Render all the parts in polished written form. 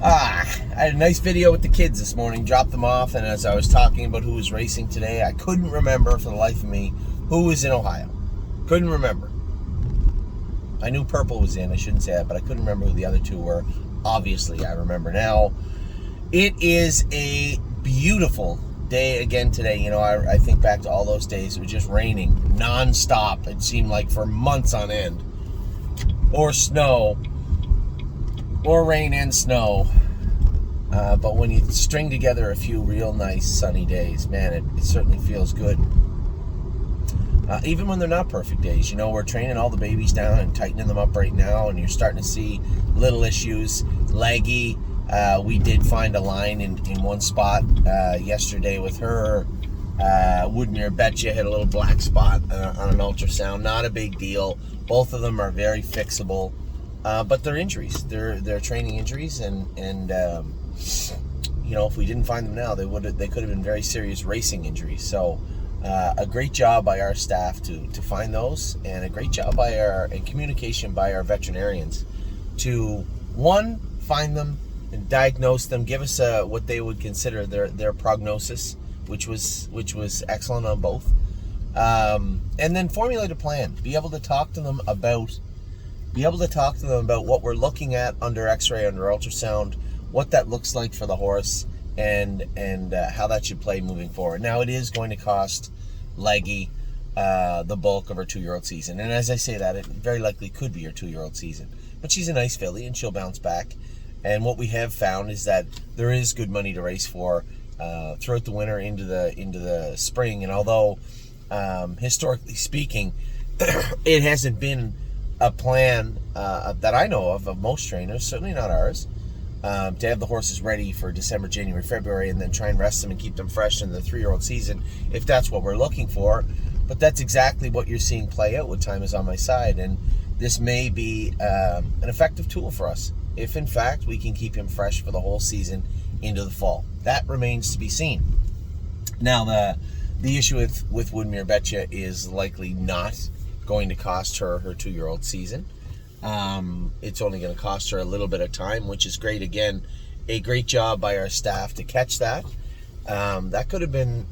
I had a nice video with the kids this morning, dropped them off, and as I was talking about who was racing today, I couldn't remember for the life of me who was in Ohio. Couldn't remember. I knew Purple was in, I shouldn't say that, but I couldn't remember who the other two were. Obviously, I remember now. It is a beautiful day again today. You know, I think back to all those days. It was just raining non-stop, it seemed like, for months on end. Or snow. Or rain and snow. But when you string together a few real nice sunny days, man, it certainly feels good. Even when they're not perfect days, you know, we're training all the babies down and tightening them up right now, and you're starting to see little issues. Leggy, we did find a line in one spot yesterday with her. Woodmere Betcha had a little black spot on an ultrasound. Not a big deal. Both of them are very fixable. But they're injuries. They're training injuries, and you know, if we didn't find them now, they could have been very serious racing injuries. So a great job by our staff to find those, and a great job and communication by our veterinarians to, one, find them and diagnose them, give us what they would consider their prognosis, which was excellent on both, and then formulate a plan. Be able to talk to them about what we're looking at under X-ray, under ultrasound, what that looks like for the horse, and how that should play moving forward. Now, it is going to cost Leggy the bulk of her 2-year-old season, and as I say that, it very likely could be her 2-year-old season. But she's a nice filly, and she'll bounce back. And what we have found is that there is good money to race for throughout the winter into the spring. And although historically speaking, it hasn't been a plan that I know of most trainers, certainly not ours, to have the horses ready for December, January, February, and then try and rest them and keep them fresh in the 3-year-old season, if that's what we're looking for. But that's exactly what you're seeing play out with Time Is On My Side, and this may be an effective tool for us if, in fact, we can keep him fresh for the whole season into the fall. That remains to be seen. Now, the issue with Woodmere Betcha is likely not going to cost her 2-year-old season. It's only going to cost her a little bit of time, which is great. Again, a great job by our staff to catch that. That could have been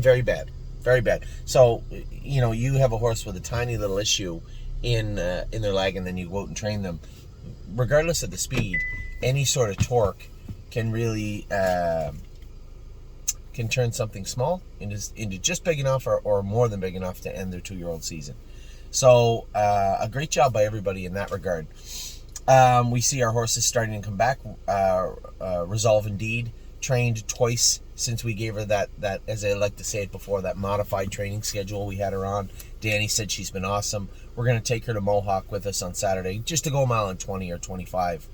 very bad, very bad. So, you know, you have a horse with a tiny little issue in their leg, and then you go out and train them. Regardless of the speed, any sort of torque can really can turn something small into just big enough or more than big enough to end their 2-year-old season. So a great job by everybody in that regard. We see our horses starting to come back. Resolve Indeed trained twice since we gave her that, as I like to say it before, that modified training schedule we had her on. Danny said she's been awesome. We're going to take her to Mohawk with us on Saturday just to go a mile and 20 or 25.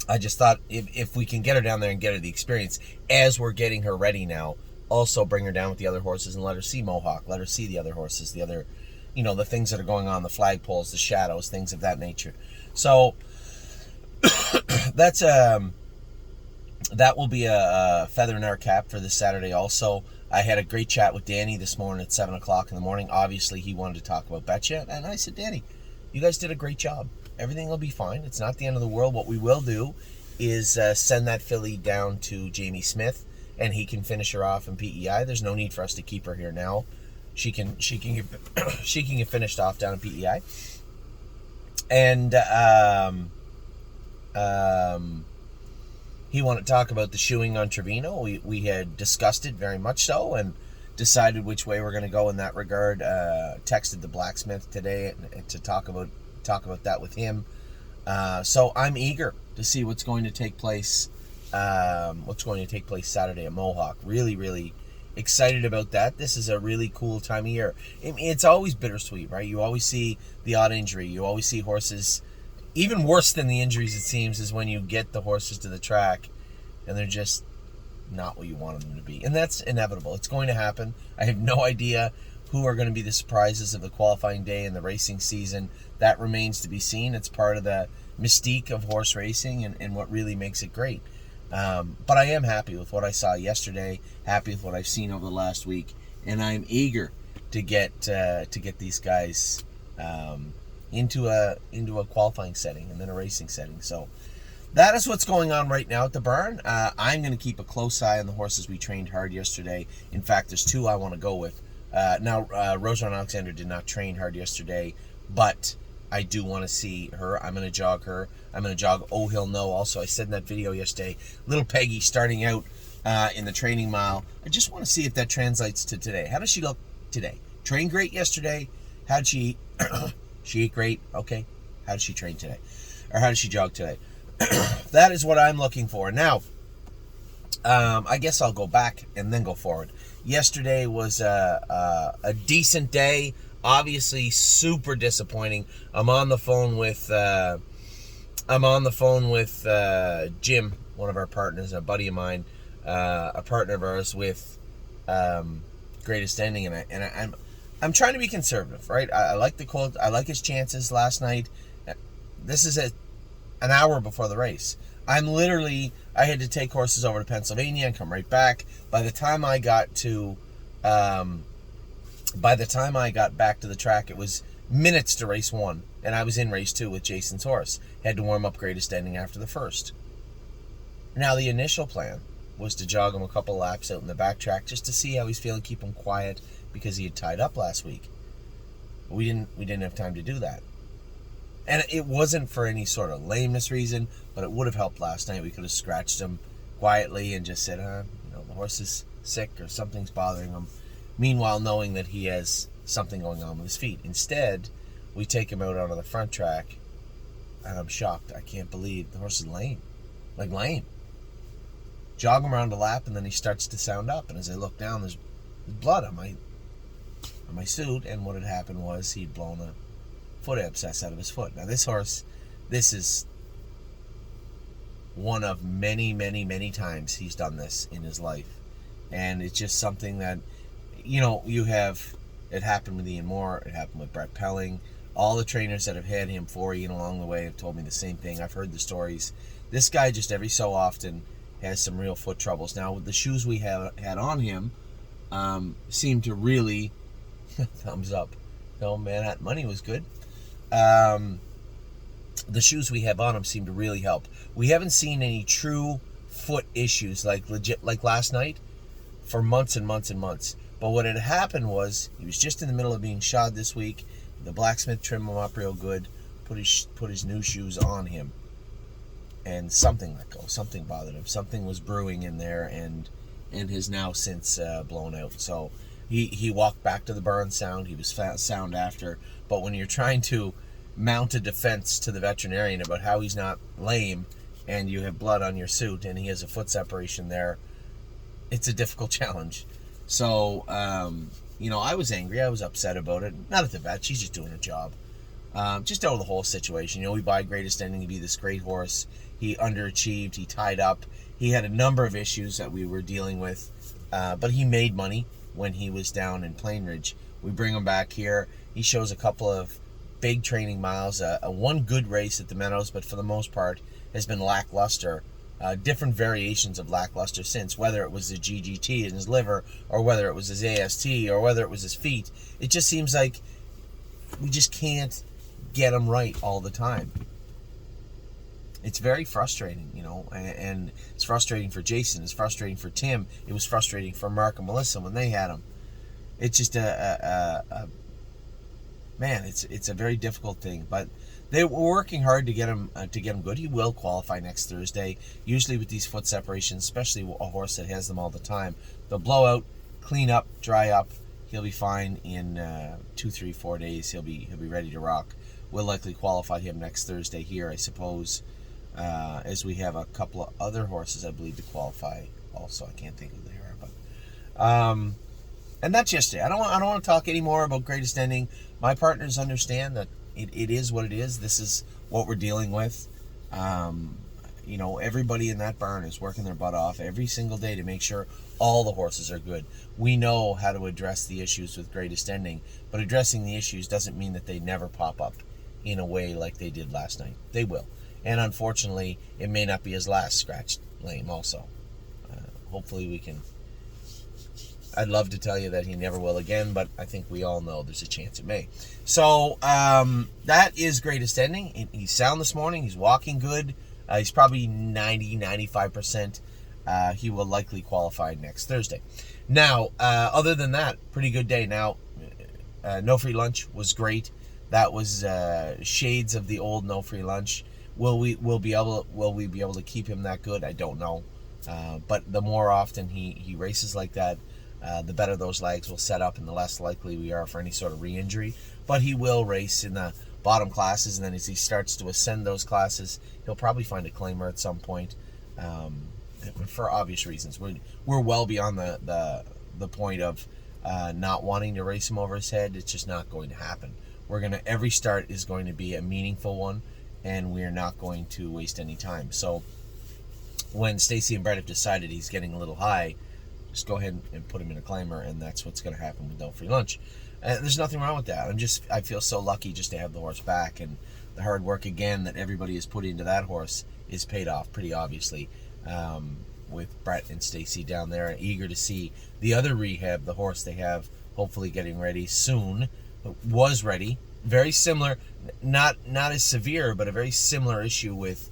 I just thought if we can get her down there and get her the experience as we're getting her ready now, also bring her down with the other horses and let her see Mohawk, let her see the other horses, the other, you know, the things that are going on, the flagpoles, the shadows, things of that nature. So that's that will be a feather in our cap for this Saturday also. I had a great chat with Danny this morning at 7 o'clock in the morning. Obviously, he wanted to talk about Betcha, and I said, Danny, you guys did a great job. Everything will be fine. It's not the end of the world. What we will do is send that filly down to Jamie Smith, and he can finish her off in PEI. There's no need for us to keep her here now. She can get finished off down in PEI. And he wanted to talk about the shoeing on Trevino. We had discussed it very much so and decided which way we're going to go in that regard. Texted the blacksmith today to talk about that with him. So I'm eager to see what's going to take place. Saturday at Mohawk. Really, really excited about that. This is a really cool time of year. It's always bittersweet, right? You always see the odd injury. You always see horses. Even worse than the injuries, it seems, is when you get the horses to the track and they're just not what you want them to be. And that's inevitable. It's going to happen. I have no idea who are going to be the surprises of the qualifying day and the racing season. That remains to be seen. It's part of the mystique of horse racing and what really makes it great. But I am happy with what I saw yesterday, happy with what I've seen over the last week, and I'm eager to get these guys into a qualifying setting and then a racing setting. So that is what's going on right now at the barn. I'm going to keep a close eye on the horses we trained hard yesterday. In fact, there's two I want to go with. Now, Rosemont Alexander did not train hard yesterday, but I do want to see her. I'm going to jog her. I'm going to jog Oh He'll Know also. I said in that video yesterday, little Peggy starting out in the training mile. I just want to see if that translates to today. How does she look today? Trained great yesterday. How'd she eat? She ate great. Okay. How did she train today? Or how did she jog today? That is what I'm looking for. Now, I guess I'll go back and then go forward. Yesterday was a decent day. Obviously, super disappointing. I'm on the phone with Jim, one of our partners, a buddy of mine, a partner of ours with Greatest Ending, and I'm trying to be conservative, right? I like the Colt. I like his chances last night. This is an hour before the race. I had to take horses over to Pennsylvania and come right back. By the time I got back to the track, it was minutes to race 1, and I was in race 2 with Jason's horse. Had to warm up Greatest Ending after the first. Now, the initial plan was to jog him a couple laps out in the back track just to see how he's feeling, keep him quiet, because he had tied up last week. But we didn't have time to do that. And it wasn't for any sort of lameness reason, but it would have helped last night. We could have scratched him quietly and just said, the horse is sick or something's bothering him. Meanwhile, knowing that he has something going on with his feet. Instead, we take him out onto the front track, and I'm shocked. I can't believe the horse is lame. Like lame. Jog him around a lap, and then he starts to sound up. And as I look down, there's blood on my suit. And what had happened was he'd blown a foot abscess out of his foot. Now this horse, this is one of many, many, many times he's done this in his life. And it's just something that, it happened with Ian Moore, it happened with Brett Pelling. All the trainers that have had him for Ian along the way have told me the same thing. I've heard the stories. This guy just every so often has some real foot troubles. Now with the shoes we had on him, seemed to really, thumbs up. No, man, that money was good. The shoes we have on him seem to really help. We haven't seen any true foot issues like last night for months and months and months. But what had happened was he was just in the middle of being shod this week. The blacksmith trimmed him up real good, put his new shoes on him, and something let go. Something bothered him. Something was brewing in there, and has now since blown out. So he walked back to the barn sound. He was sound after. But when you're trying to mount a defense to the veterinarian about how he's not lame, and you have blood on your suit, and he has a foot separation there, it's a difficult challenge. So, I was angry. I was upset about it. Not at the vet. She's just doing her job. Just out of the whole situation. We buy Greatest Ending to be this great horse. He underachieved. He tied up. He had a number of issues that we were dealing with. But he made money when he was down in Plainridge. We bring him back here. He shows a couple of big training miles. One good race at the Meadows, but for the most part has been lackluster. Different variations of lackluster since, whether it was the GGT in his liver, or whether it was his AST, or whether it was his feet. It just seems like we just can't get him right all the time. It's very frustrating, and it's frustrating for Jason. It's frustrating for Tim. It was frustrating for Mark and Melissa when they had him. It's just man, it's a very difficult thing, but they were working hard to get him good. He will qualify next Thursday. Usually with these foot separations, especially a horse that has them all the time, they'll blow out, clean up, dry up. He'll be fine in 2, 3, 4 days. He'll be ready to rock. We'll likely qualify him next Thursday here, I suppose, as we have a couple of other horses I believe to qualify. Also, I can't think who they are, but and that's yesterday. I don't want to talk anymore about Greatest Ending. My partners understand that it is what it is. This is what we're dealing with. Everybody in that barn is working their butt off every single day to make sure all the horses are good. We know how to address the issues with Greatest Ending, but addressing the issues doesn't mean that they never pop up in a way like they did last night. They will. And unfortunately, it may not be his last scratched lame also. Hopefully we can I'd love to tell you that he never will again, but I think we all know there's a chance it may. So that is Greatest Ending. He's sound this morning. He's walking good. He's probably 90-95%. He will likely qualify next Thursday. Now, other than that, pretty good day. Now, No Free Lunch was great. That was shades of the old No Free Lunch. Will we be able to keep him that good? I don't know. But the more often he races like that, the better those legs will set up and the less likely we are for any sort of re-injury. But he will race in the bottom classes, and then as he starts to ascend those classes, he'll probably find a claimer at some point, for obvious reasons. We're well beyond the point of not wanting to race him over his head. It's just not going to happen. Every start is going to be a meaningful one, and we are not going to waste any time. So when Stacy and Brett have decided he's getting a little high, just go ahead and put him in a claimer, and that's what's going to happen with No Free Lunch. There's nothing wrong with that. I feel so lucky just to have the horse back, and the hard work again that everybody has put into that horse is paid off pretty obviously, with Brett and Stacy down there, and eager to see the other rehab, the horse they have hopefully getting ready soon. Was ready, very similar, not as severe, but a very similar issue with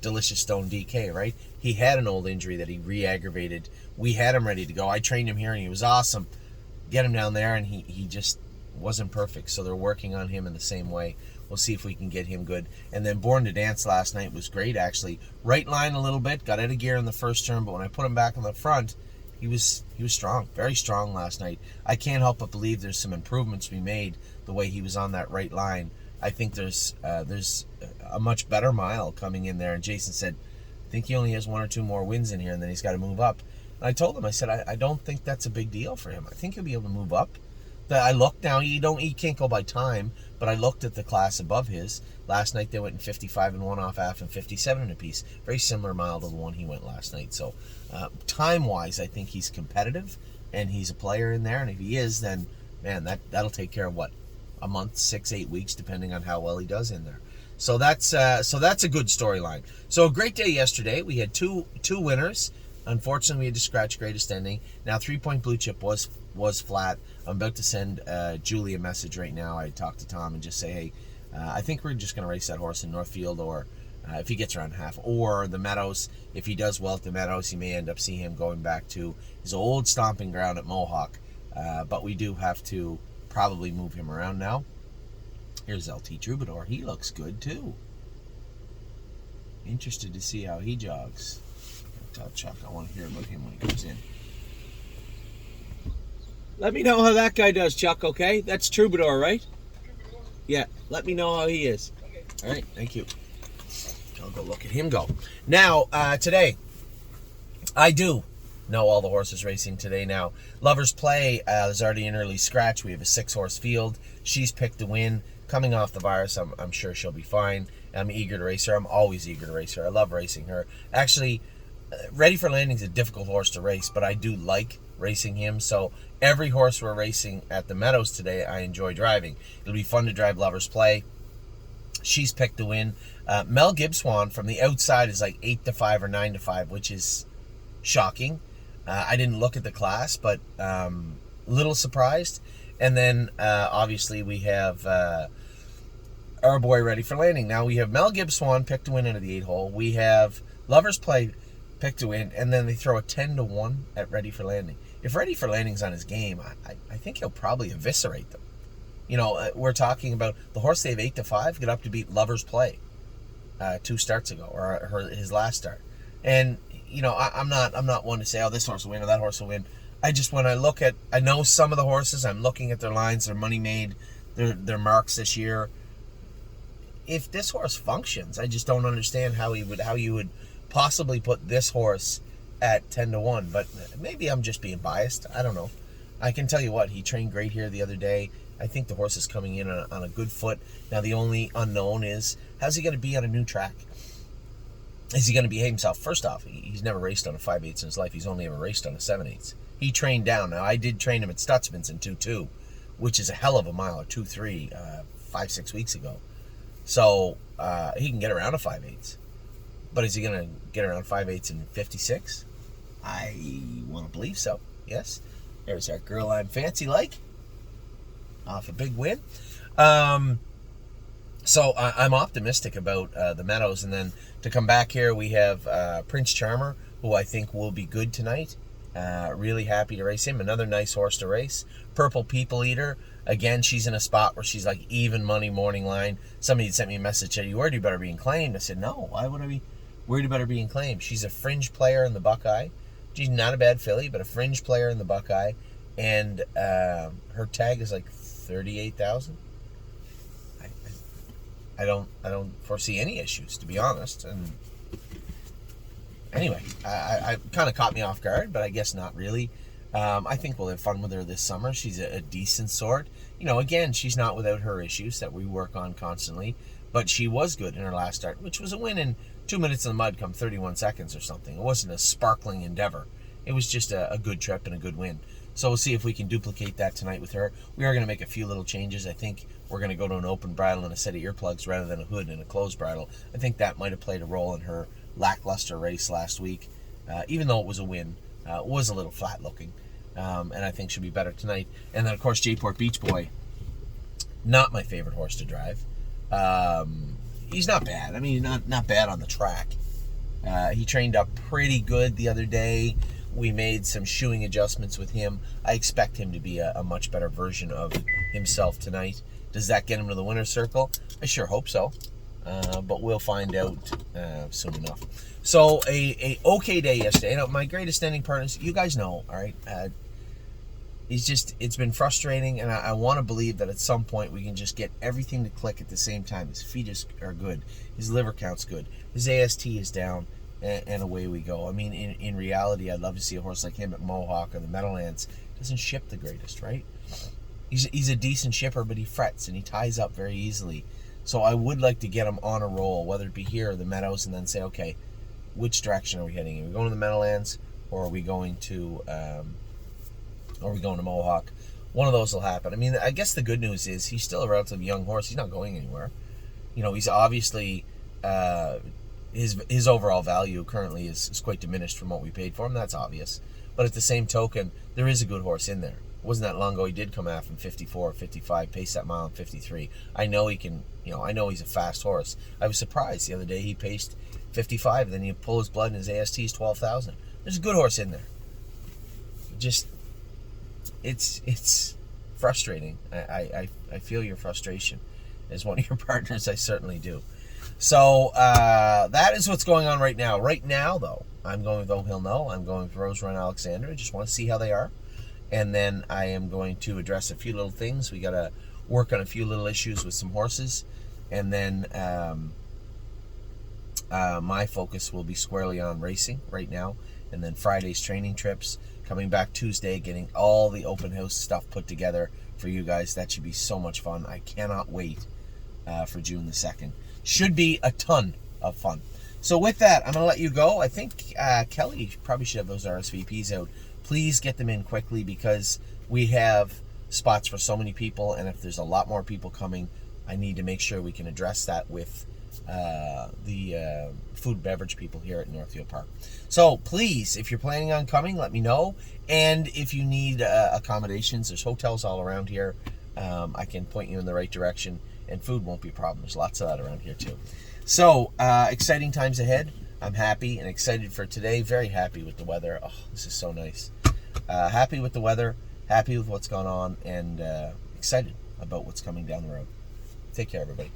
Delicious Stone DK, right? He had an old injury that he re-aggravated. We had him ready to go. I trained him here and he was awesome. Get him down there and he just wasn't perfect. So they're working on him in the same way. We'll see if we can get him good. And then Born to Dance last night was great, actually. Right line a little bit, got out of gear in the first turn, but when I put him back on the front, he was strong, very strong last night. I can't help but believe there's some improvements to be made the way he was on that right line. I think there's a much better mile coming in there. And Jason said, I think he only has 1 or 2 more wins in here, and then he's got to move up. And I told him, I said, I don't think that's a big deal for him. I think he'll be able to move up. I looked now, he can't go by time, but I looked at the class above his. Last night they went in 55 and 1 off half and 57 and a piece. Very similar mile to the one he went last night. So time-wise, I think he's competitive, and he's a player in there. And if he is, then, man, that'll take care of, a month, 6-8 weeks, depending on how well he does in there. So that's a good storyline. So a great day yesterday. We had two winners. Unfortunately, we had to scratch Greatest Ending. Now, 3 Point Blue Chip was flat. I'm about to send Julie a message right now. I talked to Tom and just say, hey, I think we're just going to race that horse in Northfield, or if he gets around half, or the Meadows. If he does well at the Meadows, you may end up seeing him going back to his old stomping ground at Mohawk. But we do have to probably move him around now. Here's LT Troubadour. He looks good too. Interested to see how he jogs. Tell Chuck I want to hear about him when he comes in. Let me know how that guy does, Chuck, okay? That's Troubadour, right? Yeah, let me know how he is. All right, thank you. I'll go look at him go. Now, today, I do know all the horses racing today now. Lover's Play is already an early scratch. We have a 6-horse field. She's picked to win. Coming off the virus, I'm sure she'll be fine. I'm eager to race her. I'm always eager to race her. I love racing her. Actually, Ready for Landing is a difficult horse to race, but I do like racing him. So every horse we're racing at the Meadows today, I enjoy driving. It'll be fun to drive Lover's Play. She's picked to win. Mel Gibswan from the outside is like 8-5 or 9-5, which is shocking. I didn't look at the class, but a little surprised. And then obviously we have our boy Ready for Landing. Now we have Mel Gibswan picked to win into the 8-hole. We have Lover's Play picked to win, and then they throw a 10-1 at Ready for Landing. If Ready for Landing's on his game, I think he'll probably eviscerate them. You know, we're talking about the horse they have 8-5 get up to beat Lover's Play 2 starts ago, or his last start. And you know, I'm not one to say, oh, this horse will win or that horse will win. When I know some of the horses, I'm looking at their lines, their money made, their marks this year. If this horse functions, I just don't understand how you would possibly put this horse at 10-1. But maybe I'm just being biased. I don't know. I can tell you what, he trained great here the other day. I think the horse is coming in on a good foot. Now the only unknown is, how's he going to be on a new track? Is he going to behave himself? First off, he's never raced on a 5/8 in his life. He's only ever raced on a 7/8. He trained down. Now, I did train him at Stutzman's in 2-2, which is a hell of a mile, or 2-3, 5-6 weeks ago. So he can get around a 5/8. But is he going to get around 5/8 in 56? I want to believe so, yes. There's our girl I'm fancy like. Off a big win. So I'm optimistic about the Meadows. And then to come back here, we have Prince Charmer, who I think will be good tonight. Really happy to race him. Another nice horse to race. Purple People Eater. Again, she's in a spot where she's like even money morning line. Somebody had sent me a message, said, "You worried about her being claimed?" I said, "No, why would I be worried about her being claimed?" She's a fringe player in the Buckeye. She's not a bad filly, but a fringe player in the Buckeye. And her tag is like 38,000. I don't foresee any issues, to be honest. And anyway, I kind of caught me off guard, but I guess not really. I think we'll have fun with her this summer. She's a decent sort. Again, she's not without her issues that we work on constantly, but she was good in her last start, which was a win in 2 minutes in the mud come 31 seconds or something. It wasn't a sparkling endeavor. It was just a good trip and a good win. So we'll see if we can duplicate that tonight with her. We are going to make a few little changes. I think we're going to go to an open bridle and a set of earplugs rather than a hood and a closed bridle. I think that might have played a role in her lackluster race last week. Even though it was a win, it was a little flat looking. And I think she'll be better tonight. And then, of course, J-Port Beach Boy, not my favorite horse to drive. He's not bad. I mean, not bad on the track. He trained up pretty good the other day. We made some shoeing adjustments with him. I expect him to be a much better version of himself tonight. Does that get him to the winner's circle? I sure hope so. But we'll find out soon enough. So a okay day yesterday. My greatest ending partners, you guys know, all right? It's been frustrating, and I want to believe that at some point we can just get everything to click at the same time. His feet are good. His liver count's good. His AST is down. And away we go. I mean, in reality, I'd love to see a horse like him at Mohawk or the Meadowlands. Doesn't ship the greatest, right? He's a decent shipper, but he frets and he ties up very easily. So I would like to get him on a roll, whether it be here or the Meadows, and then say, okay, which direction are we heading? Are we going to the Meadowlands, or are we going to Mohawk? One of those will happen. I mean, I guess the good news is he's still a relatively young horse. He's not going anywhere. He's obviously. His overall value currently is quite diminished from what we paid for him. That's obvious. But at the same token, there is a good horse in there. It wasn't that long ago he did come out from 54, 55, paced that mile in 53. I know he can, I know he's a fast horse. I was surprised the other day he paced 55, then you pull his blood and his AST is 12,000. There's a good horse in there. Just, it's frustrating. I feel your frustration. As one of your partners, I certainly do. So that is what's going on right now. Right now, though, I'm going with Oh He'll Know. I'm going with Rose Run Alexander. I just want to see how they are. And then I am going to address a few little things. We got to work on a few little issues with some horses. And then my focus will be squarely on racing right now. And then Friday's training trips. Coming back Tuesday, getting all the open house stuff put together for you guys. That should be so much fun. I cannot wait for June the 2nd. Should be a ton of fun. So with that, I'm going to let you go. I think Kelly probably should have those RSVPs out. Please get them in quickly because we have spots for so many people, and if there's a lot more people coming, I need to make sure we can address that with the food and beverage people here at Northfield Park. So please, if you're planning on coming, let me know. And if you need accommodations, there's hotels all around here. I can point you in the right direction. And food won't be a problem. There's lots of that around here too. So, exciting times ahead. I'm happy and excited for today. Very happy with the weather. Oh, this is so nice. Happy with the weather. Happy with what's gone on. And excited about what's coming down the road. Take care, everybody.